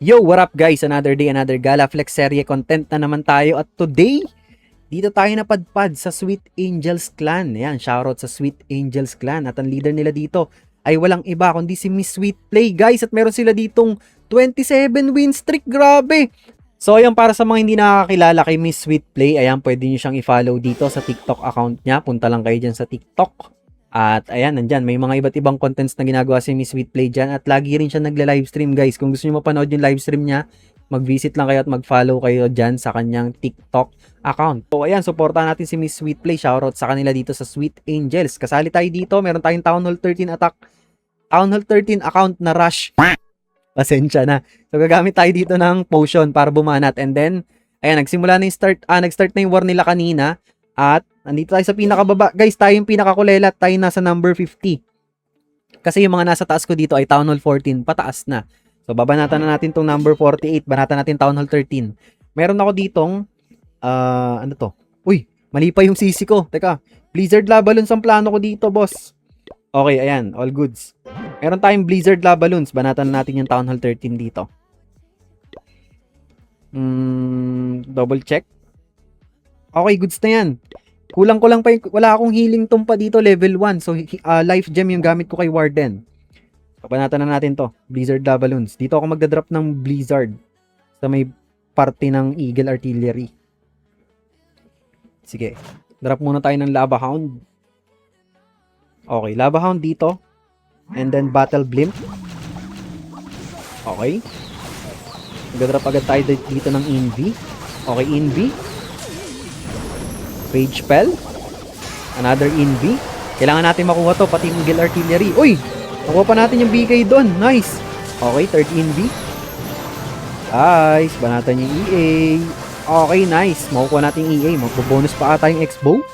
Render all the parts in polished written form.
Yo, what up guys? Another day, another Gala Flex serye content na naman tayo. At today, dito tayo napadpad sa Sweet Angels Clan. Ayan, shoutout sa Sweet Angels Clan. At ang leader nila dito ay walang iba kundi si Miss Sweet Play guys. At meron sila ditong 27 win streak. Grabe! So ayan, para sa mga hindi nakakilala kay Miss Sweet Play, ayan, pwede nyo siyang i-follow dito sa TikTok account niya. Punta lang kayo dyan sa TikTok. At ayan, nandyan, may mga iba't ibang contents na ginagawa si Miss Sweet Play dyan. At lagi rin siya nagla-livestream guys. Kung gusto nyo mapanood yung livestream niya, mag-visit lang kayo at mag-follow kayo dyan sa kanyang TikTok account. So ayan, supportahan natin si Miss Sweet Play. Shoutout sa kanila dito sa Sweet Angels. Kasali tayo dito, meron tayong Town Hall 13 attack. Town Hall 13 account na rush. Pasensya na. So gagamit tayo dito ng potion para bumanat. And then, ayan, nagsimula na yung nag-start na yung war nila kanina. At nandito tayo sa pinakababa. Guys, tayo yung pinakakulelat. Tayo nasa number 50. Kasi yung mga nasa taas ko dito ay Town Hall 14. Pataas na. So, babanatan na natin tong number 48. Banatan natin Town Hall 13. Meron ako ditong, ano to? Uy, mali pa yung CC ko. Teka, Blizzard Lava-Loons ang plano ko dito, boss. Okay, ayan. All goods. Meron tayong Blizzard Lava-Loons. Banatan na natin yung Town Hall 13 dito. Double check. Okay, goods na yan. Kulang-kulang pa yung, wala akong healing tumpa dito, level 1. So, life gem yung gamit ko kay Warden. Papanatan na natin to. Blizzard Lava-Loons. Dito ako magdadrop ng Blizzard sa may parte ng Eagle Artillery. Sige. Drop muna tayo ng Lava Hound. Okay, Lava Hound dito. And then Battle Blimp. Okay. Magdadrop agad tayo dito ng Envy. Okay, Envy. Rage Spell. Another Envy. Kailangan natin makuha to, pati Eagle Artillery. Uy! Nakuha pa natin yung BK doon. Nice! Okay, third Envy. Nice. Banatan yung EA. Okay, nice. Makukuha natin yung EA. Magpo-bonus pa ata yung X-Bow.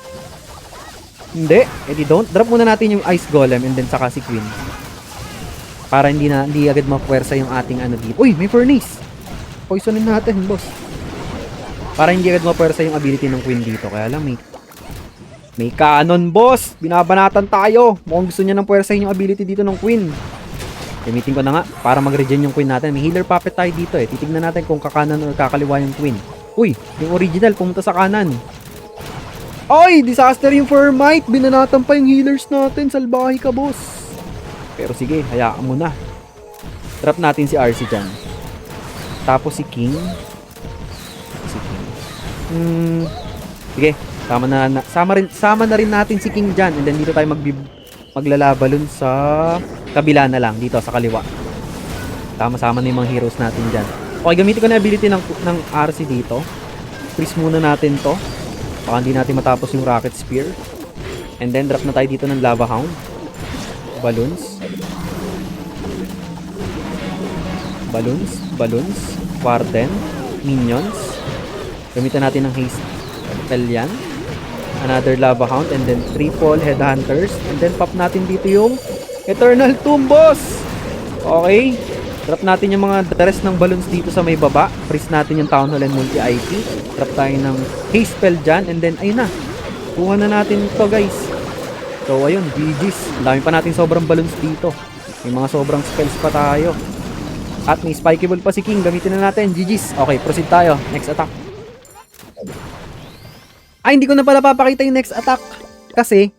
Hindi. Edi don't. Drop muna natin yung Ice Golem and then saka si Queen. Para hindi agad mapuwersa yung ating ano dito. Uy! May Furnace! Poisonin natin, boss. Para hindi agad mapuwersa yung ability ng Queen dito. Kaya lang may cannon, boss. Binabanatan tayo. Mukhang gusto niya ng puwersahin yung ability dito ng Queen. Gamitin ko na nga para mag-regen yung Queen natin. May healer puppet tayo dito eh. Titignan natin kung kakanan or kakaliwa yung Queen. Uy, yung original pumunta sa kanan. Ay, disaster yung Fermite. Binanatan pa yung healers natin. Salbahe ka, boss. Pero sige, hayaan mo na. Trap natin si RC dyan. Tapos si King. Sige, sama na rin natin si King dyan. And then dito tayo maglalabalon sa kabila na lang. Dito sa kaliwa. Sama-sama na yung mga heroes natin dyan. Okay, gamitin ko na ability ng RC dito. Freeze muna natin to. Baka hindi natin matapos yung Rocket Spear. And then drop na tayo dito ng Lava Hound. Balloons. Warden. Minions. Gamitan natin ng haste spell yan. Another Lava Hound and then triple Headhunters. And then pop natin dito yung Eternal Tomb, boss! Okay. Drop natin yung mga rest ng balloons dito sa may baba. Freeze natin yung Town Hall and Multi-IP. Drop tayo ng haste spell dyan. And then, ayun na. Kuha na natin to guys. So, ayun. GG's. Dami pa natin sobrang balloons dito. May mga sobrang spells pa tayo. At may spikeable pa si King. Gamitin na natin. GG's. Okay, proceed tayo. Next attack. Ay, hindi ko na pala papakita yung next attack. Kasi,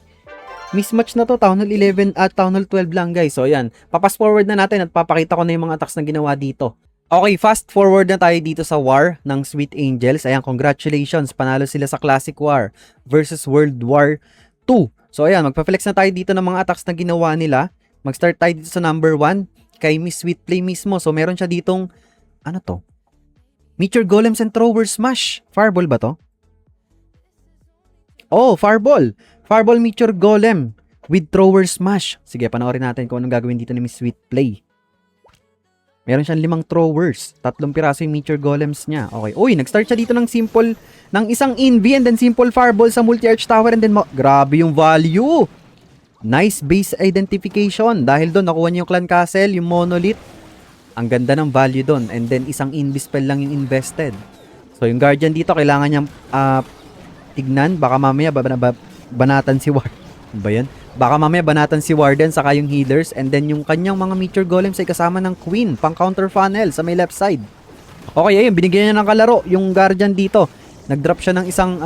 mismatch na to. Town Hall 11 at Town Hall 12 lang guys. So, yan. Papas forward na natin at papakita ko na yung mga attacks na ginawa dito. Okay, fast forward na tayo dito sa war ng Sweet Angels. Ayan, congratulations. Panalo sila sa Classic War versus World War 2. So, ayan. Magpa-flex na tayo dito ng mga attacks na ginawa nila. Mag-start tayo dito sa number 1 kay Miss Sweet Play mismo. So, meron siya ditong, ano to? Meteor Golems and Thrower Smash. Fireball ba to? Oh, Fireball. Fireball Meteor Golem with Thrower Smash. Sige, panoorin natin kung anong gagawin dito ni Miss Sweet Play. Meron siyang 5 throwers. 3 piraso yung Meteor Golems niya. Okay. Uy, nag-start siya dito ng simple, ng isang Envy and then simple Fireball sa Multi-Arch Tower and then grabe yung value. Nice base identification. Dahil doon, nakuha niya yung Clan Castle, yung Monolith. Ang ganda ng value doon. And then, isang Envy spell lang yung invested. So, yung Guardian dito, kailangan niyang tignan. Baka mamaya, banatan si War. Ba yan? Baka mamaya banatan si Warden saka yung healers, and then yung kanyang mga Meteor Golems ay kasama ng Queen pang counter funnel sa may left side. Okay, ayun, binigyan niya ng kalaro yung Guardian dito. Nag-drop siya ng isang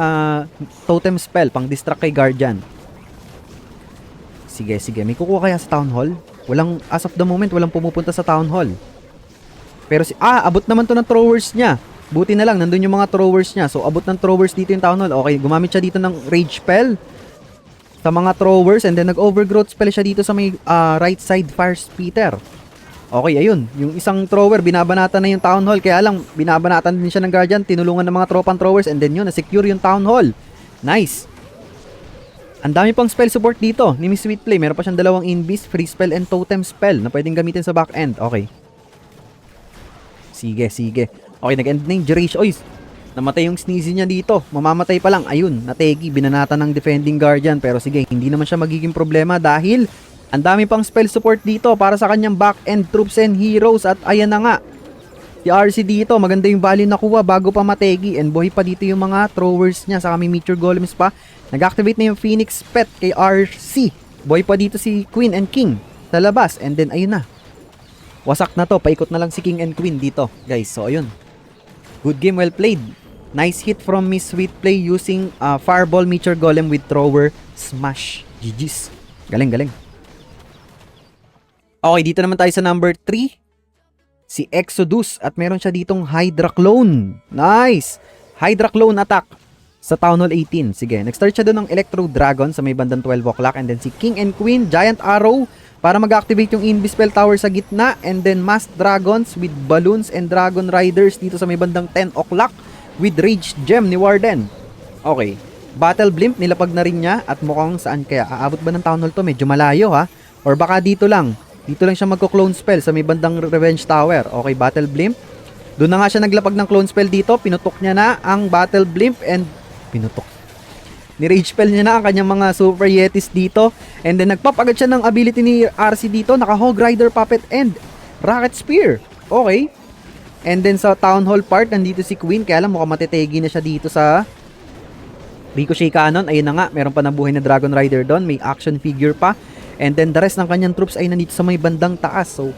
totem spell pang distract kay Guardian. Sige, sige. May kukuha kaya sa Town Hall? Walang, as of the moment, walang pumupunta sa Town Hall. Pero abot naman to ng throwers niya. Buti na lang, nandun yung mga throwers niya. So, abot ng throwers dito yung Town Hall. Okay, gumamit siya dito ng Rage Spell sa mga throwers, and then nag-overgrowth spell siya dito sa may right side Fire Spitter. Okay, ayun. Yung isang thrower, binabanatan na yung Town Hall. Kaya lang, binabanatan din siya ng Guardian. Tinulungan ng mga tropang throwers, and then yun, na-secure yung Town Hall. Nice. Ang dami pang spell support dito ni Miss Sweetplay. Meron pa siyang dalawang Invis, Free Spell, and Totem Spell na pwedeng gamitin sa back end. Okay. Sige, sige. Okay, nag-end na yung duration. Oy, namatay yung sneezy niya dito. Mamamatay pa lang. Ayun, nategi. Binanatan ng defending Guardian. Pero sige, hindi naman siya magiging problema dahil ang dami pang spell support dito para sa kanyang back end troops and heroes. At ayan na nga. Si RC dito, maganda yung value nakuha bago pa mategi. And buhay pa dito yung mga throwers niya. Saka may Meteor Golems pa. Nag-activate na yung Phoenix Pet kay RC. Buhay pa dito si Queen and King sa labas. And then, ayun na. Wasak na to. Paikot na lang si King and Queen dito, guys. So, ayun. Good game, well played. Nice hit from Miss Sweetplay using Fireball Meteor Golem with Thrower Smash. GG's. Galing, galing. Okay, dito naman tayo sa number 3. Si Exodus. At meron siya ditong Hydra Clone. Nice! Hydra Clone attack sa Town Hall 18. Sige, nag-start siya doon ng Electro Dragon sa may bandang 12 o'clock. And then si King and Queen, Giant Arrow para mag-activate yung Invispell Tower sa gitna. And then Masked Dragons with Balloons and Dragon Riders dito sa may bandang 10 o'clock with Rage Gem ni Warden. Okay. Battle Blimp, nilapag na rin niya. At mukhang saan kaya? Aabot ba ng Town Hall to? Medyo malayo ha? Or baka dito lang. Dito lang siya magko-clone spell sa may bandang Revenge Tower. Okay, Battle Blimp. Doon na nga siya naglapag ng clone spell dito. Pinutok niya na ang Battle Blimp and pinutok. Ni-rage spell niya na ang kanyang mga Super Yetis dito. And then nagpop agad siya ng ability ni RC dito. Naka-Hog Rider Puppet and Rocket Spear. Okay. And then sa Town Hall part, nandito si Queen. Kaya lang mukhang matitegi na siya dito sa Ricochet Cannon. Ayun na nga, meron pa nabuhay na Dragon Rider doon. May action figure pa. And then the rest ng kanyang troops ay nandito sa may bandang taas. So,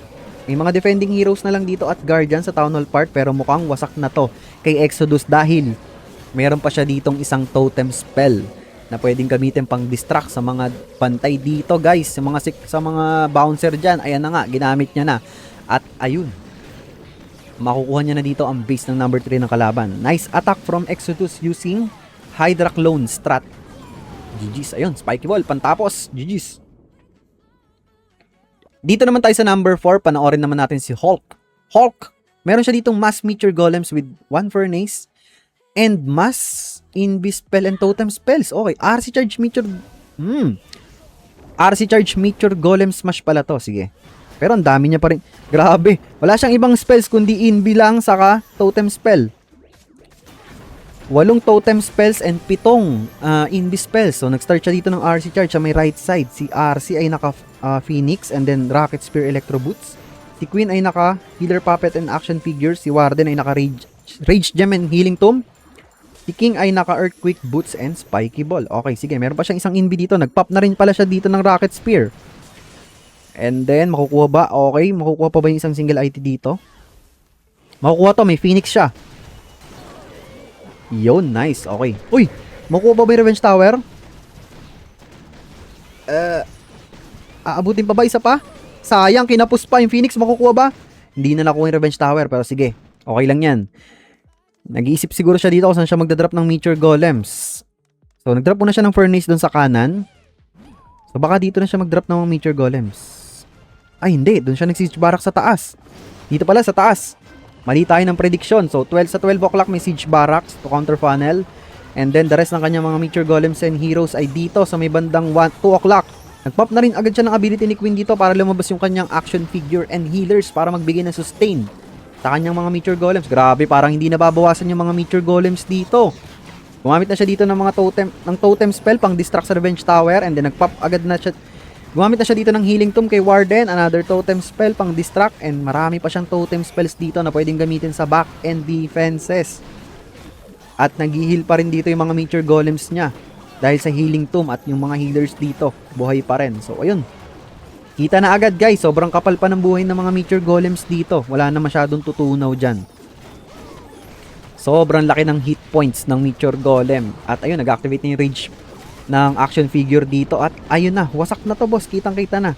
may mga defending heroes na lang dito at Guardian sa Town Hall part. Pero mukhang wasak na to kay Exodus dahil meron pa siya ditong isang totem spell na pwedeng gamitin pang distract sa mga bantay dito, guys. Sa mga bouncer dyan, ayan na nga, ginamit niya na. At ayun, makukuha niya na dito ang base ng number 3 ng kalaban. Nice attack from Exodus using Hydra Clone strat. GG's, ayun, Spiky Ball, pantapos. GG's. Dito naman tayo sa number 4, panoorin naman natin si Hulk. Hulk, meron siya ditong Mass Meteor Golems with 1 Furnace and Mass Invis Spell and Totem Spells. Okay, RC Charge Meteor RC Charge Meteor Golem Smash pala to. Sige. Pero ang dami niya pa rin. Grabe. Wala siyang ibang spells kundi Invi lang saka Totem Spell. 8 Totem Spells and 7 Invi Spells. So nag-start siya dito ng RC Charge sa may right side. Si RC ay naka Phoenix and then Rocket Spear Electro Boots. Si Queen ay naka Healer Puppet and Action Figures. Si Warden ay naka Rage Gem and Healing Tomb. Si King ay naka Earthquake Boots and Spiky Ball. Okay, sige. Meron pa siyang isang Invi dito. Nag-pop na rin pala siya dito ng Rocket Spear. And then, makukuha ba? Okay, makukuha pa ba yung isang single IT dito? Makukuha to. May Phoenix siya. Yun, nice. Okay. Uy! Makukuha ba yung Revenge Tower? Aabutin pa ba? Isa pa? Sayang, kinapos pa yung Phoenix. Makukuha ba? Hindi na nakuha yung Revenge Tower. Pero sige, okay lang yan. Nag-iisip siguro siya dito kung saan siya magdadrop ng Meteor Golems. So, nagdrop muna siya ng Furnace doon sa kanan. So, baka dito na siya magdrop ng mga Meteor Golems. Ay, hindi. Doon siya nag-siege barrack sa taas. Dito pala, sa taas. Mali tayo ng prediction. So, sa 12 o'clock may siege barracks to counter funnel. And then, the rest ng kanyang mga Meteor Golems and Heroes ay dito sa may bandang 2 o'clock. Nag-pop na rin agad siya ng ability ni Queen dito para lumabas yung kanyang action figure and healers para magbigay ng sustain sa kanyang mga Meteor Golems. Grabe, parang hindi nababawasan yung mga Meteor Golems dito. Gumamit na siya dito ng mga totem spell pang distract sa Revenge Tower and then nag-pop agad na siya. Gumamit na siya dito ng Healing Tomb kay Warden, another totem spell pang distract and marami pa siyang totem spells dito na pwedeng gamitin sa back and defenses. At nag-heal pa rin dito yung mga Meteor Golems niya. Dahil sa healing tomb at yung mga healers dito, buhay pa rin. So, ayun. Kita na agad guys, sobrang kapal pa ng buhay ng mga Meteor Golems dito. Wala na masyadong tutunaw dyan. Sobrang laki ng hit points ng Meteor Golem. At ayun, nag-activate na yung rage ng action figure dito. At ayun na, wasak na to boss, kitang-kita na.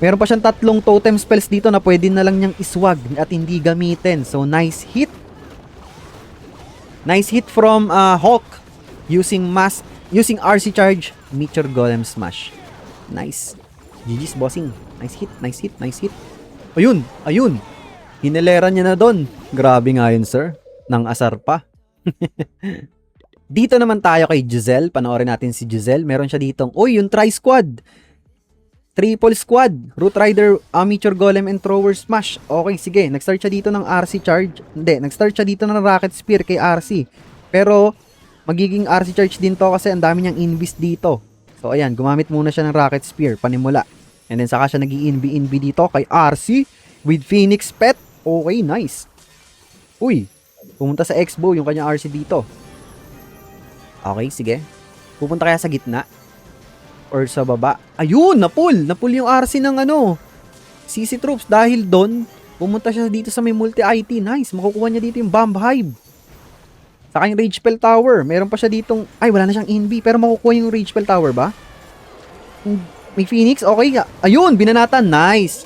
Meron pa siyang 3 totem spells dito na pwede na lang niyang iswag at hindi gamitin. So, nice hit. Nice hit from Hulk using RC Charge, Meteor Golem Smash. Nice. GG's bossing. Nice hit, nice hit, nice hit. Ayun, ayun. Hinelera niya na doon. Grabe nga yun, sir. Nang asar pa. Dito naman tayo kay Giselle. Panoorin natin si Giselle. Meron siya ditong, uy, yung Tri-Squad. Triple Squad. Root Rider, Meteor Golem, and Thrower Smash. Okay, sige. Nag-start siya dito ng RC Charge. Hindi, nag-start siya dito ng Rocket Spear kay RC. Pero, magiging RC Charge din to kasi ang dami niyang invis dito. So, ayan. Gumamit muna siya ng Rocket Spear. Panimula. And then, saka siya nag-i-inv dito kay RC with Phoenix Pet. Okay, nice. Uy, pumunta sa X-Bow yung kanyang RC dito. Okay, sige. Pupunta kaya sa gitna? Or sa baba? Ayun, na-pull yung RC ng CC Troops. Dahil doon, pumunta siya dito sa may multi-IT. Nice, makukuha niya dito yung Bomb Hive. Saka yung Rage Spell Tower. Meron pa siya ditong, ay wala na siyang NB. Pero makukuha yung Rage Spell Tower ba? May Phoenix, okay. Ayun, binanatan. Nice.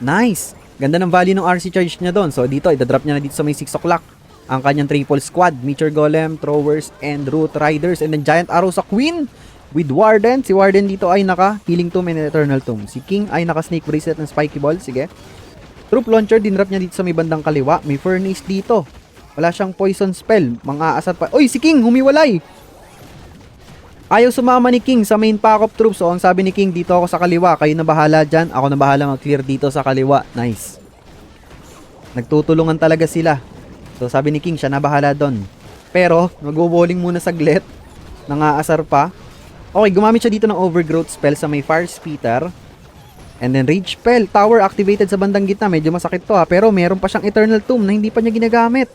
Nice. Ganda ng value ng RC Charge niya doon. So dito, idadrop niya na dito sa may 6 o'clock. Ang kanyang triple squad. Meteor Golem, Throwers, and Root Riders. And then Giant Arrow sa Queen. With Warden. Si Warden dito ay naka Healing Tomb and Eternal Tomb. Si King ay naka Snake Bracelet and Spiky Ball. Sige. Troop Launcher, dinrap niya dito sa may bandang kaliwa. May Furnace dito. Wala siyang Poison Spell. Mga asar pa. Uy, si King! Humiwalay! Ayaw sumama ni King sa main pack of troops. So, ang sabi ni King, dito ako sa kaliwa. Kayo na bahala dyan. Ako na bahala mag-clear dito sa kaliwa. Nice. Nagtutulungan talaga sila. So, sabi ni King, siya na bahala doon. Pero, mag-bowling muna saglit. Nangaasar pa. Okay, gumamit siya dito ng Overgrowth spell sa may Fire Spitter. And then Rage Spell. Tower activated sa bandang gitna. Medyo masakit to ha. Pero meron pa siyang Eternal Tomb na hindi pa niya ginagamit.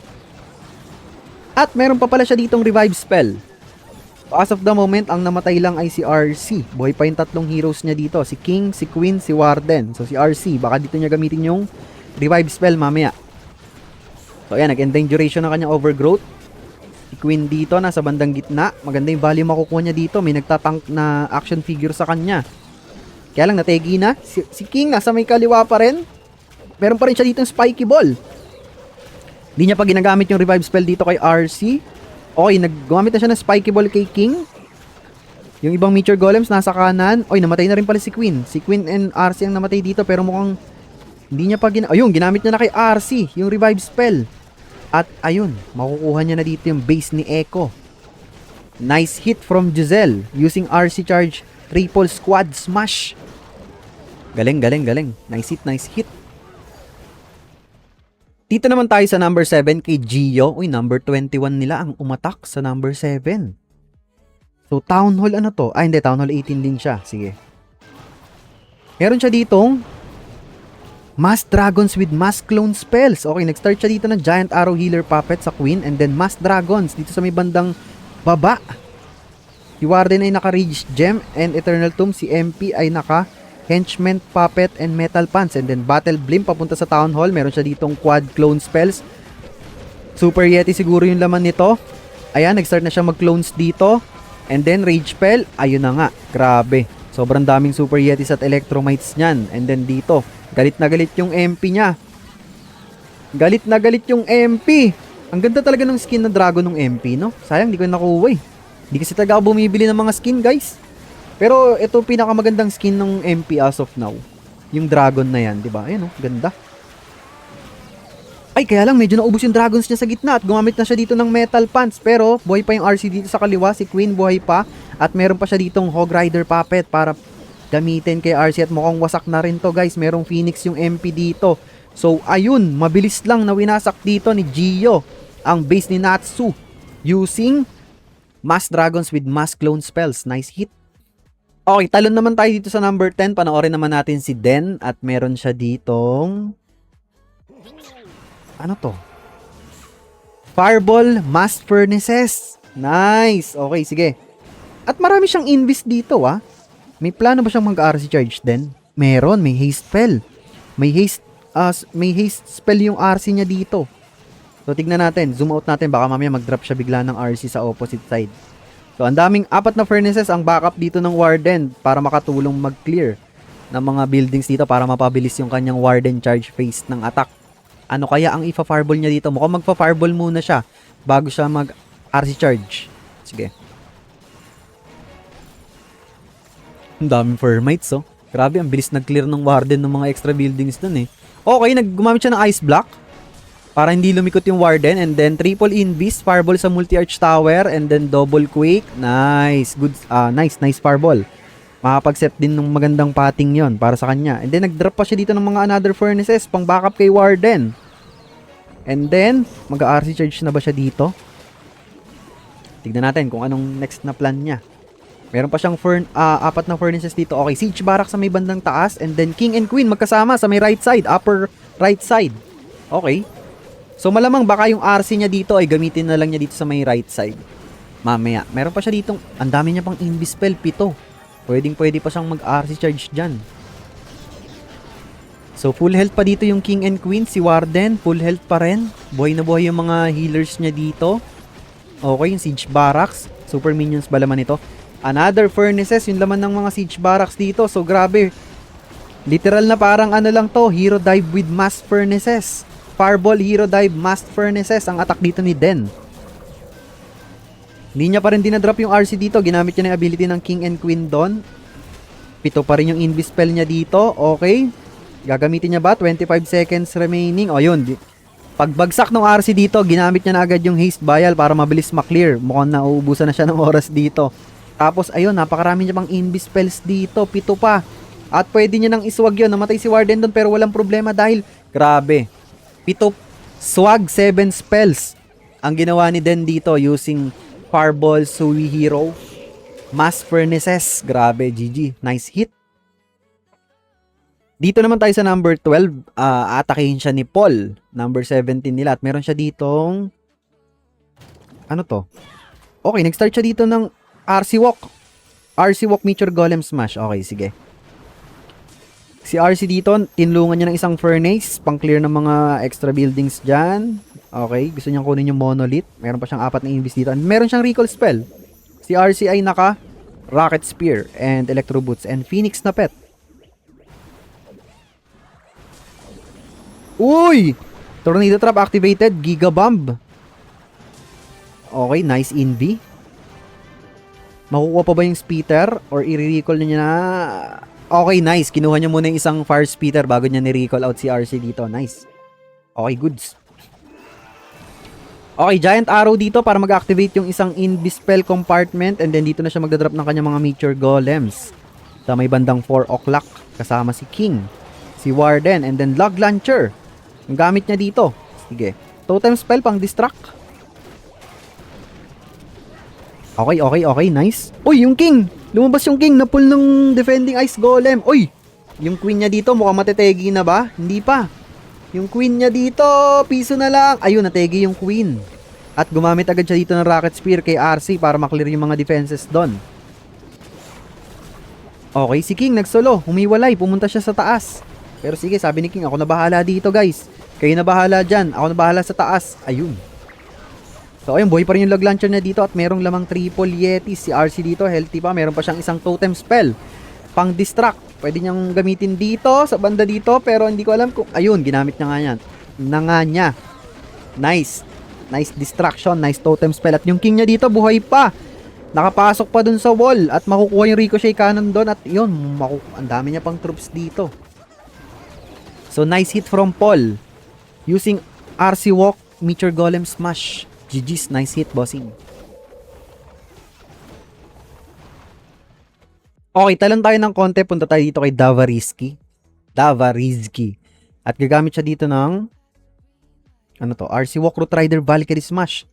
At meron pa pala siya ditong Revive Spell. So, as of the moment, ang namatay lang ay si RC. Buhay pa yung 3 heroes niya dito. Si King, si Queen, si Warden. So si RC, baka dito niya gamitin yung Revive Spell mamaya. So ayan, nag-end duration ng kanyang Overgrowth. Si Queen dito, nasa bandang gitna. Maganda yung value makukuha niya dito. May nagtatank na action figure sa kanya. Kaya lang, nategi na. Si King, nasa may kaliwa pa rin. Meron pa rin siya dito yung Spiky Ball. Hindi niya pa ginagamit yung Revive Spell dito kay RC. Okay, gumamit na siya ng Spiky Ball kay King. Yung ibang Meteor Golems nasa kanan. Oy, namatay na rin pala si Queen. Si Queen and RC ang namatay dito pero mukhang hindi niya pa ayun, ginamit niya na kay RC yung Revive Spell. At ayun, makukuha niya na dito yung base ni Echo. Nice hit from Giselle using RC Charge Triple Squad Smash. Galing, galing, galing. Nice hit, nice hit. Dito naman tayo sa number 7 kay Gio. Uy, number 21 nila ang umatak sa number 7. So, Town Hall ano to? Ah, hindi. Town Hall 18 din siya. Sige. Meron siya ditong Mass Dragons with Mass Clone Spells. Okay, nag-start siya dito ng Giant Arrow Healer Puppet sa Queen. And then Mass Dragons dito sa may bandang baba. Si Warden ay naka-Rage Gem and Eternal Tomb. Si MP ay naka Henchman Puppet and Metal Pants. And then Battle Blimp papunta sa Town Hall. Meron siya ditong Quad Clone Spells. Super Yeti siguro yung laman nito. Ayan, nag-start na siya mag-clones dito. And then Rage Spell. Ayun na nga. Grabe. Sobrang daming Super Yetis at Electromites niyan. And then dito, galit na galit yung MP niya. Galit na galit yung MP. Ang ganda talaga ng skin ng Dragon ng MP, no? Sayang, di ko nakuha eh. Di kasi talaga ako bumibili ng mga skin, guys. Pero ito pinakamagandang skin ng MP as of now. Yung Dragon na yan, di ba? Ayan, oh, ganda. Ay, kaya lang medyo naubos yung Dragons niya sa gitna at gumamit na siya dito ng Metal Pants. Pero buhay pa yung RC dito sa kaliwa. Si Queen buhay pa. At meron pa siya ditong Hog Rider Puppet para gamitin kay RC. At mukhang wasak na rin to, guys. Merong Phoenix yung MP dito. So, ayun. Mabilis lang na winasak dito ni Gio ang base ni Natsu using Mass Dragons with Mass Clone Spells. Nice hit. Okay, talon naman tayo dito sa number 10. Panoorin naman natin si Den. At meron siya ditong ano to? Fireball Mass Furnaces. Nice. Okay, sige. At marami siyang invis dito, ah. May plano ba siyang mag-RC charge din? Meron, may haste spell. May haste spell yung RC niya dito. So, tignan natin. Zoom out natin. Baka mamaya mag-drop siya bigla ng RC sa opposite side. So, ang daming 4 na furnaces ang backup dito ng Warden para makatulong mag-clear ng mga buildings dito para mapabilis yung kanyang Warden charge phase ng attack. Ano kaya ang ifa-fireball niya dito? Mukhang magfa-fireball muna siya bago siya mag-RC charge. Sige. Ang daming Firmites, oh. Grabe, ang bilis nag-clear ng Warden ng mga extra buildings dun, eh. Okay, gumamit siya ng Ice Block para hindi lumikot yung Warden, and then triple Invis, Fireball sa multi-arch tower, and then double Quake. Nice. Good. Nice Fireball. Makapag-set din ng magandang pating yon para sa kanya. And then nag-drop pa siya dito ng mga another furnaces pang backup kay Warden. And then mag-RC charge na ba siya dito? Tignan natin kung anong next na plan niya. Meron pa siyang 4 na furnaces dito. Okay, Siege Barracks sa may bandang taas, and then King and Queen magkasama sa may right side, upper right side. Okay. So malamang baka yung RC niya dito ay gamitin na lang niya dito sa may right side. Mamaya. Meron pa siya dito. Ang dami niya pang Invis spell, 7. Pwede pa siyang mag-RC charge dyan. So full health pa dito yung King and Queen. Si Warden, full health pa rin. Buhay na buhay yung mga healers niya dito. Okay, yung Siege Barracks. Super minions ba laman ito? Another furnaces, yung laman ng mga Siege Barracks dito. So grabe. Literal na parang ano lang to, Hero Dive with Mass Furnaces. Fireball, Hero Dive, Mass Furnaces ang attack dito ni Den. Hindi niya pa rin dinadrop yung RC dito. Ginamit niya na yung ability ng King and Queen doon. 7 pa rin yung Invis spell niya dito. Okay. Gagamitin niya ba? 25 seconds remaining. O yun. Pagbagsak ng RC dito, ginamit niya na agad yung Haste Vial para mabilis maklear. Mukhang nauubusan na siya ng oras dito. Tapos ayun, napakarami niya pang Invis spells dito. 7 pa. At pwede niya nang iswag yun. Namatay si Warden doon pero walang problema dahil grabe. 7 swag, 7 spells ang ginawa ni Den dito using Fireball, Sui Hero, Mass Furnaces. Grabe, GG. Nice hit. Dito naman tayo sa number 12. Atakihin siya ni Paul. Number 17 nila. At meron siya ditong ano to? Okay, nag-start siya dito ng RC Walk. RC Walk Meteor Golem Smash. Okay, sige. Si RC dito, tinulungan niya ng isang furnace pang clear ng mga extra buildings dyan. Okay, gusto niyang kunin yung monolith. Meron pa siyang 4 na invis dito. And meron siyang recall spell. Si RC ay naka Rocket Spear and Electro Boots and Phoenix na pet. Uy! Tornado Trap activated. Giga Bomb. Okay, nice invi. Makukuha pa ba yung speeder or i-recall niya na? Okay, nice. Kinuha niya muna yung isang fire speeder bago niya ni-recall out si RC dito. Nice. Okay, goods. Okay, Giant Arrow dito para mag-activate yung isang Invis spell compartment, and then dito na siya magdadrop ng kanyang mga Meteor Golems. Sa may bandang 4 o'clock kasama si King, si Warden, and then Log Launcher. Ang gamit niya dito. Sige. Totem spell pang distract. Okay, nice. Uy, yung King! Lumabas yung King, na-pull ng Defending Ice Golem. Uy! Yung Queen niya dito, mukhang matetegi na ba? Hindi pa. Yung Queen niya dito, piso na lang. Ayun, nategi yung Queen. At gumamit agad siya dito ng Rocket Spear kay RC para maklear yung mga defenses doon. Okay, si King nagsolo. Humiwalay, pumunta siya sa taas. Pero sige, sabi ni King, ako na bahala dito guys. Kayo na bahala dyan, ako na bahala sa taas. Ayun. So ayun, buhay pa rin yung log launcher na dito at merong lamang triple yeti. Si RC dito, healthy pa. Meron pa siyang isang totem spell pang distract. Pwede niyang gamitin dito, sa banda dito, pero hindi ko alam kung... Ayun, ginamit niya nga yan. Na nga niya. Nice. Nice distraction, nice totem spell. At yung King niya dito, buhay pa. Nakapasok pa dun sa wall at makukuha yung ricochet cannon dun. At yun, ang dami niya pang troops dito. So nice hit from Paul. Using RC Walk, Meteor Golem Smash. GG's, nice hit, bossing. Okay, talon tayo ng konti. Punta tayo dito kay Davarizki. At gagamit siya dito ng ano to? RC Walk Root Rider Valkyrie Smash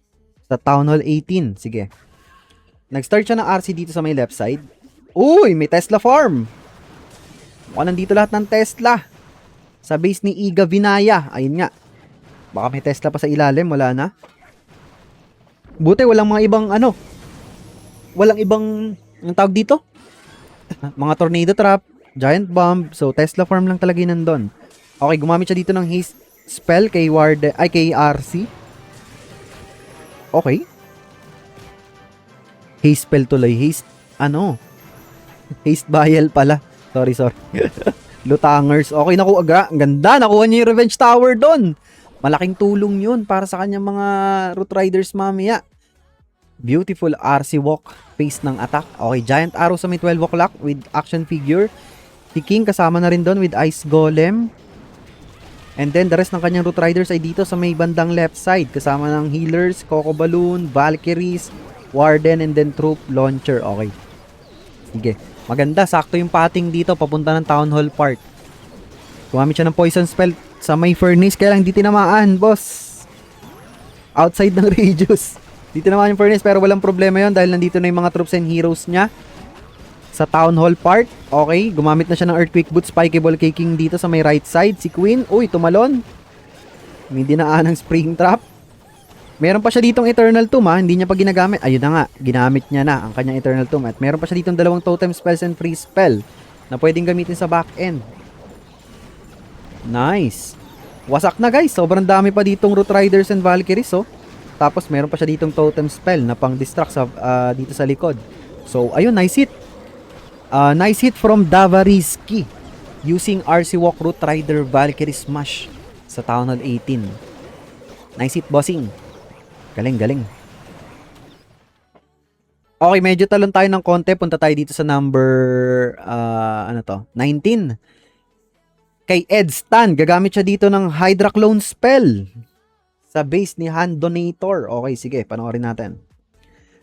sa Town Hall 18. Sige. Nag-start siya ng RC dito sa may left side. Uy, may Tesla farm. Mukhang nandito lahat ng Tesla. Sa base ni Iga Vinaya. Ayun nga. Baka may Tesla pa sa ilalim. Wala na. Buti walang mga ibang ano, walang ibang, ang tawag dito? Mga tornado trap, giant bomb. So, Tesla farm lang talaga yun nandun. Okay, gumamit siya dito ng haste spell kay kay RC. Okay. Haste spell tuloy. Haste, ano? Haste Vial pala. Sorry. Lutangers. Okay, nakuha. Ang ganda. Nakuha niya yung Revenge Tower doon. Malaking tulong yun para sa kanyang mga Root Riders mamaya. Beautiful RC walk. Pace ng attack. Okay, Giant Arrow sa may 12 o'clock with action figure. Si King kasama na rin doon with Ice Golem. And then the rest ng kanyang Root Riders ay dito sa may bandang left side. Kasama ng Healers, Coco Balloon, Valkyries, Warden, and then Troop Launcher. Okay. Sige. Maganda. Sakto yung pating dito papunta ng Town Hall Park. Gumamit siya ng Poison Spell sa may Furnace. Kaya lang di tinamaan, boss. Outside ng radius. Di tinamaan yung Furnace pero walang problema yon dahil nandito na yung mga troops and heroes niya. Sa Town Hall Park. Okay, gumamit na siya ng Earthquake Boots, Spikeable King dito sa may right side. Si Queen, uy, tumalon. May dinaan ng Spring Trap. Meron pa siya ditong Eternal Tomb hindi niya pa ginagamit. Ayun na nga, ginamit niya na ang kanyang Eternal Tomb. At meron pa siya ditong dalawang Totem Spells and Free Spell na pwedeng gamitin sa back end. Nice. Wasak na guys, sobrang dami pa ditong Root Riders and Valkyries Tapos meron pa siya ditong Totem Spell na pang distract sa, dito sa likod. So, ayun, nice hit. Nice hit from Davariski using RC Walk Root Rider Valkyrie Smash sa Town Hall 18. Nice hit, bossing. Galing. Okay, medyo talon tayo ng konti. Punta tayo dito sa number 19. Kay Ed Stan, gagamit siya dito ng Hydra Clone Spell sa base ni Hand Donator. Okay, sige, panoorin natin.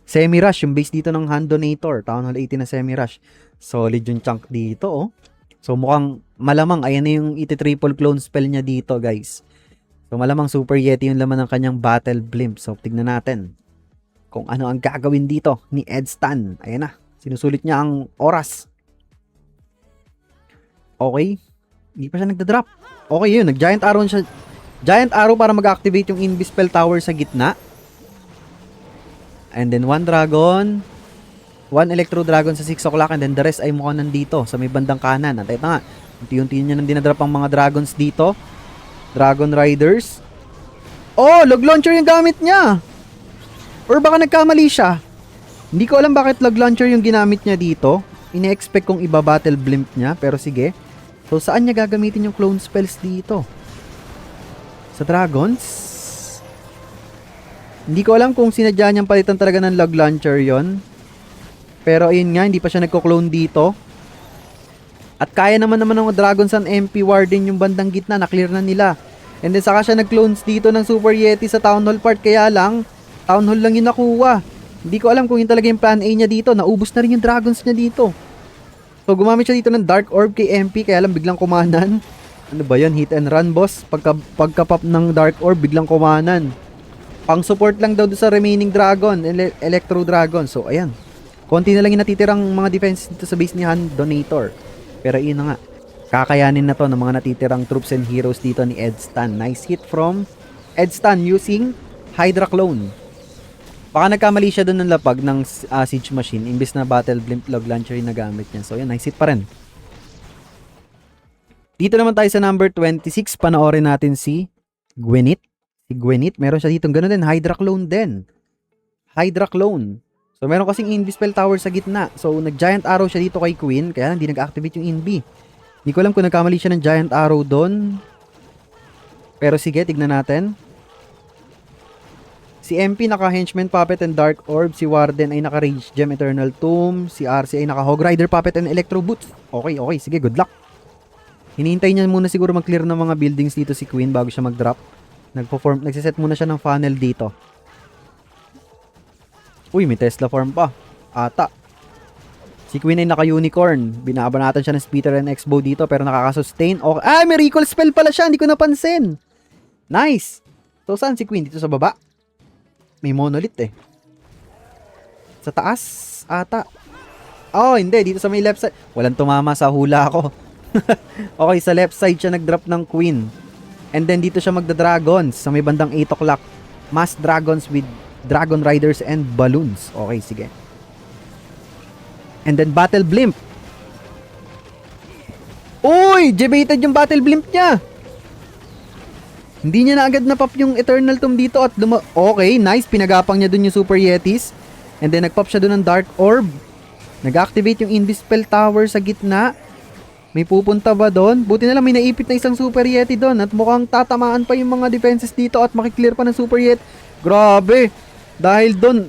Semi-rush, yung base dito ng Hand Donator. Town Hall 18 na semi-rush. Solid yung chunk dito, So, mukhang malamang, ayan na yung iti-triple clone spell niya dito, guys. So, malamang Super Yeti yung laman ng kanyang Battle Blimp. So, tignan natin kung ano ang gagawin dito ni Ed Stan. Ayan na. Sinusulit niya ang oras. Okay. Hindi pa siya nagda-drop. Okay, yun. Nag-Giant Arrow siya. Giant Arrow para mag-activate yung Invispell Tower sa gitna. And then, 1 Dragon. 1 Electro Dragon sa 6 o'clock. And then, the rest ay mukhang nandito sa may bandang kanan. Antay na nga. Unti-unti niya nang dinadrop ang mga Dragons dito. Dragon Riders. Oh, log launcher yung gamit niya. Or baka nagkamali siya. Hindi ko alam bakit log launcher yung ginamit niya dito. Ine-expect kong iba battle blimp niya. Pero sige. So, saan niya gagamitin yung clone spells dito? Sa Dragons? Hindi ko alam kung sinadya niyang palitan talaga ng log launcher yon. Pero ayun nga, hindi pa siya nagko-clone dito. At kaya naman ng Dragons and MP Warden yung bandang gitna, na-clear na nila. And then saka siya nag-clones dito ng Super Yeti sa Town Hall Part, kaya lang, Town Hall lang yung nakuha. Hindi ko alam kung yun talaga yung plan A niya dito, naubos na rin yung Dragons niya dito. So gumamit siya dito ng Dark Orb kay MP, kaya lang biglang kumanan. Ano ba yun? Hit and run, boss? Pagka-pop ng Dark Orb, biglang kumanan. Pang support lang daw sa remaining Dragon, Electro Dragon. So ayan, konti na lang yung natitirang mga defense dito sa base ni Hand Donator. Pero yun na nga, kakayanin na to ng mga natitirang troops and heroes dito ni Ed Stan. Nice hit from Ed Stan using Hydra Clone. Baka nagkamali siya doon ng lapag ng Siege Machine imbis na Battle Blimp Log Launcher yung nagamit niya. So yun, nice hit pa rin. Dito naman tayo sa number 26. Panoorin natin si Gwyneth. Si Gwyneth, meron siya dito gano'n din. Hydra Clone din. Hydra Clone. So, meron kasing Invispell Tower sa gitna. So, nag-Giant Arrow siya dito kay Queen. Kaya hindi nag-activate yung Invi. Hindi ko alam kung nagkamali siya ng Giant Arrow doon. Pero sige, tignan natin. Si MP naka-Henchman Puppet and Dark Orb. Si Warden ay naka-Rage Gem Eternal Tomb. Si RC ay naka-Hog Rider Puppet and Electro Boots. Okay. Sige, good luck. Hinihintay niya muna siguro mag-clear ng mga buildings dito si Queen bago siya mag-drop. Nagsiset muna siya ng funnel dito. Uy, may Tesla farm pa. Ata. Si Queen ay naka-unicorn. Binabanatan siya ng Spitter and X-Bow dito pero nakaka-sustain. Okay. Ah, may recall spell pala siya. Hindi ko napansin. Nice. So, saan si Queen? Dito sa baba? May monolith eh. Sa taas? Ata. Oh, hindi. Dito sa may left side. Walang tumama sa hula ko. Okay, sa left side siya nag-drop ng Queen. And then dito siya magda-dragons sa may bandang 8 o'clock. Mass dragons with Dragon Riders and Balloons. Okay, sige. And then Battle Blimp. Uy! Jebated yung Battle Blimp niya! Hindi niya na agad na-pop yung Eternal Tomb dito at okay, nice. Pinagapang niya dun yung Super Yetis. And then nag-pop siya dun ng Dark Orb. Nag-activate yung Invispell Tower sa gitna. May pupunta ba doon? Buti na lang may naipit na isang Super Yeti doon at mukhang tatamaan pa yung mga defenses dito at makiklear pa ng Super Yeti. Grabe! Dahil doon,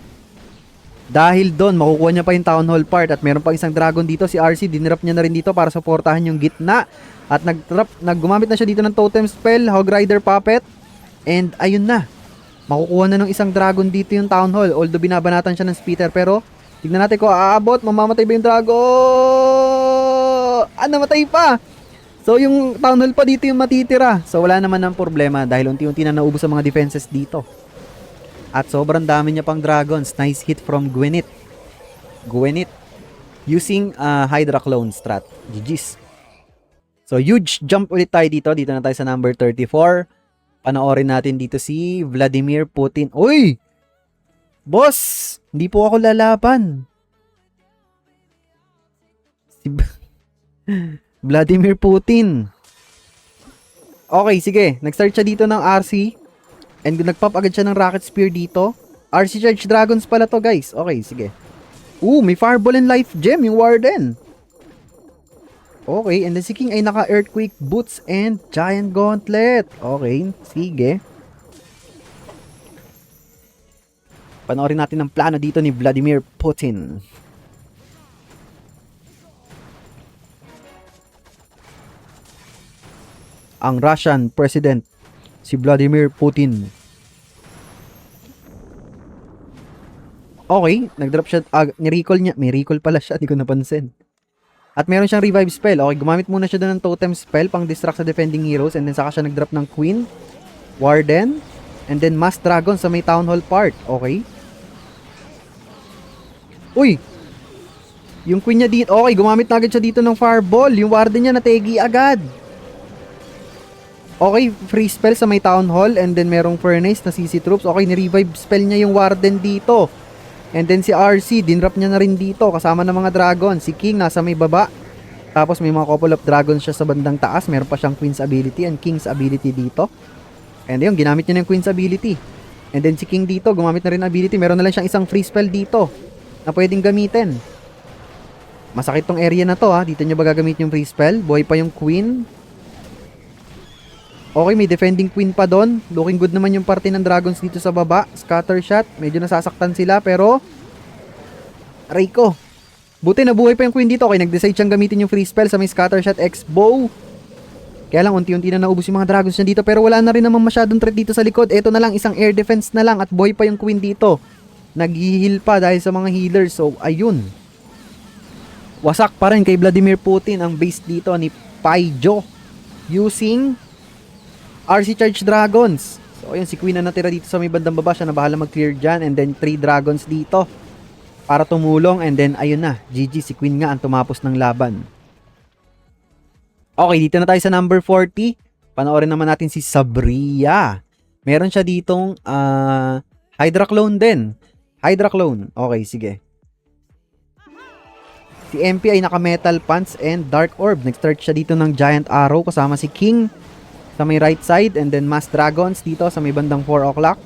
makukuha niya pa yung Town Hall part at meron pa isang dragon dito. Si RC, dinrap niya na rin dito para supportahan yung gitna. At gumamit na siya dito ng Totem Spell, Hog Rider Puppet. And ayun na. Makukuha na ng isang dragon dito yung Town Hall. Although binabanatan siya ng Spitter. Pero, tignan natin kung aabot. Mamamatay ba yung dragon? Namatay pa! So, yung Town Hall pa dito yung matitira. So, wala naman ng problema dahil unti-unti na naubos ang mga defenses dito. At sobrang dami niya pang dragons. Nice hit from Gwyneth. Using Hydra Clone strat. GG's. So, huge jump ulit tayo dito. Dito na tayo sa number 34. Panoorin natin dito si Vladimir Putin. Uy! Boss! Hindi po ako lalaban. Si Vladimir Putin. Okay, sige. Nag-start siya dito ng RC. And nag-pop agad siya ng Rocket Spear dito. RC Charge Dragons pala to, guys. Okay, sige. May Fireball and Life Gem yung Warden. Okay, and then si King ay naka-Earthquake Boots and Giant Gauntlet. Okay, sige. Panoorin natin ang plano dito ni Vladimir Putin. Ang Russian President, si Vladimir Putin. Okay, nag-drop siya, ni-recall niya. May recall pala siya, di ko napansin. At meron siyang revive spell. Okay, gumamit muna siya doon ng totem spell pang distract sa defending heroes. And then saka siya nag-drop ng Queen, Warden, and then Mass Dragon sa may Town Hall part. Okay. Uy! Yung Queen niya dito. Okay, gumamit na agad siya dito ng Fireball. Yung Warden niya nategi agad. Okay, free spell sa may Town Hall. And then merong Furnace na CC Troops. Okay, ni-revive spell niya yung Warden dito. And then si RC, dinrap niya na rin dito kasama ng mga dragon. Si King nasa may baba. Tapos may mga couple of dragons siya sa bandang taas. Meron pa siyang Queen's ability and King's ability dito. And yun, ginamit niya na yung Queen's ability. And then si King dito, gumamit na rin ability. Meron na lang siyang isang free spell dito na pwedeng gamitin. Masakit tong area na to ha. Dito niya ba gagamit yung free spell? Buhay pa yung Queen. Okay, may defending Queen pa doon. Looking good naman yung parte ng dragons dito sa baba. Scatter shot. Medyo nasasaktan sila pero aray ko. Buti nabuhay pa yung Queen dito. Okay, nag-decide siyang gamitin yung free spell sa may Scatter Shot X Bow. Kaya lang unti-unti na naubos yung mga dragons niya dito pero wala na rin naman masyadong threat dito sa likod. Ito na lang, isang air defense na lang at buhay pa yung Queen dito. Nag-heal pa dahil sa mga healers. So, ayun. Wasak pa rin kay Vladimir Putin ang base dito ni Paijo using RC Charge Dragons. So, ayun, si Queen na natira dito sa may bandang baba. Siya na bahala mag-clear dyan. And then, 3 dragons dito para tumulong. And then, ayun na. GG, si Queen nga ang tumapos ng laban. Okay, dito na tayo sa number 40. Panoorin naman natin si Sabria. Meron siya ditong Hydra Clone din. Hydra Clone. Okay, sige. Si MP ay naka-Metal Pants and Dark Orb. Nag-start siya dito ng Giant Arrow kasama si King sa may right side, and then Mass Dragons dito sa may bandang 4 o'clock.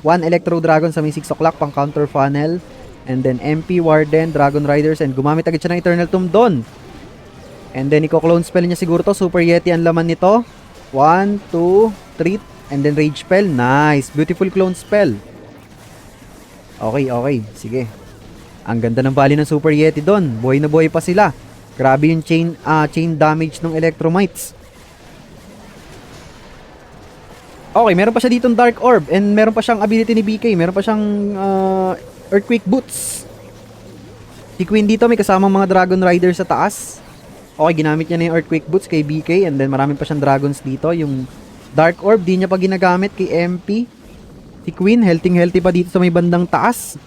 1 Electro Dragon sa may 6 o'clock pang counter funnel, and then MP, Warden, Dragon Riders, and gumamit agad siya ng Eternal Tomb doon. And then i-clone spell niya siguro to. Super Yeti ang laman nito. 1, 2, 3, and then Rage Spell. Nice, beautiful clone spell. Okay, okay, sige. Ang ganda ng bali ng Super Yeti doon. Buhay na buhay pa sila. Grabe yung chain damage ng Electromites. Okay, meron pa siya ditong Dark Orb and meron pa siyang ability ni BK. Meron pa siyang Earthquake Boots. Si Queen dito may kasamang mga Dragon Rider sa taas. Okay, ginamit niya na yung Earthquake Boots kay BK, and then marami pa siyang dragons dito. Yung Dark Orb, di niya pa ginagamit kay MP. Si Queen, healthy pa dito sa may bandang taas.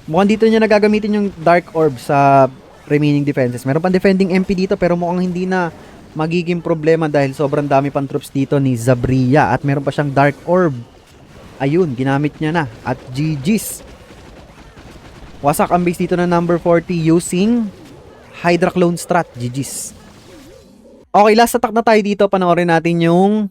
Mukhang dito niya nagagamitin yung Dark Orb sa remaining defenses. Meron pang defending MP dito pero mukhang hindi na magiging problema dahil sobrang dami pang troops dito ni Zabria at meron pa siyang Dark Orb. Ayun, ginamit niya na. At GG's. Wasak ang base dito na number 40 using Hydra Clone Strat. GG's. Okay, last attack na tayo dito. Panoorin natin yung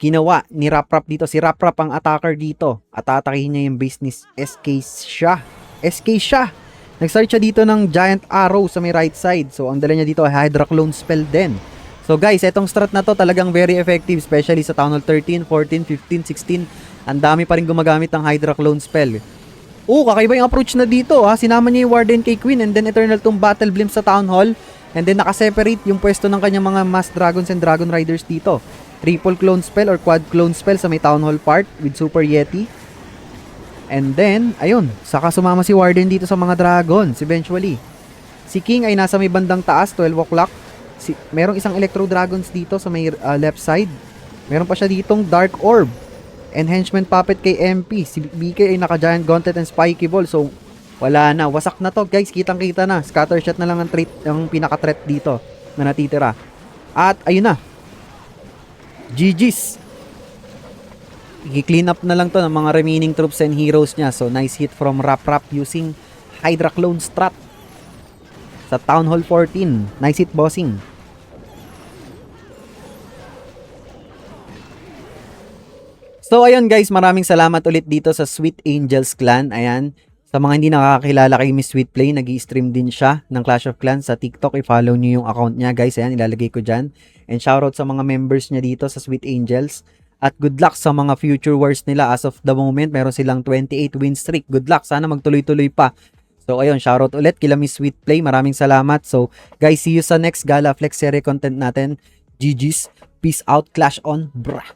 ginawa ni Raprap dito. Si Raprap ang attacker dito. At atakihin niya yung base ni SK siya. SK siya. Nag-start siya dito ng Giant Arrow sa may right side. So, ang dala niya dito ay Hydra Clone Spell din. So, guys, etong strat na to talagang very effective. Especially sa Town Hall 13, 14, 15, 16. Ang dami pa rin gumagamit ng Hydra Clone Spell. Kakaiba yung approach na dito. Sinama niya yung Warden kay Queen and then Eternal Tomb Battle Blimp sa Town Hall. And then nakaseparate yung pwesto ng kanyang mga Mass Dragons and Dragon Riders dito. Triple Clone Spell or Quad Clone Spell sa may Town Hall part with Super Yeti. And then, ayun, saka sumama si Warden dito sa mga Dragons eventually. Si King ay nasa may bandang taas, 12 o'clock. Merong isang Electro Dragons dito sa may left side. Meron pa siya ditong Dark Orb. Enhancement Puppet kay MP. Si BK ay naka-Giant Gauntlet and Spiky Ball. So, wala na. Wasak na to, guys. Kitang-kita na. Scattershot na lang ang pinaka-threat dito na natitira. At, ayun na. GG's. I-clean up na lang to ng mga remaining troops and heroes niya. So, nice hit from Raprap using Hydra Clone Strat sa Town Hall 14. Nice hit, bossing. So, ayun guys, maraming salamat ulit dito sa Sweet Angels Clan. Ayan, sa mga hindi nakakakilala kay Miss Sweet Play, nag-i-stream din siya ng Clash of Clans sa TikTok. I-follow niyo yung account niya, guys. Ayan, ilalagay ko dyan. And shoutout sa mga members niya dito sa Sweet Angels. At good luck sa mga future wars nila. As of the moment, meron silang 28 win streak. Good luck, sana magtuloy-tuloy pa. So, ayun, shoutout ulit kila Miss Sweet Play. Maraming salamat. So, guys, see you sa next Gala Flex Series content natin. GG's. Peace out. Clash on. Brah.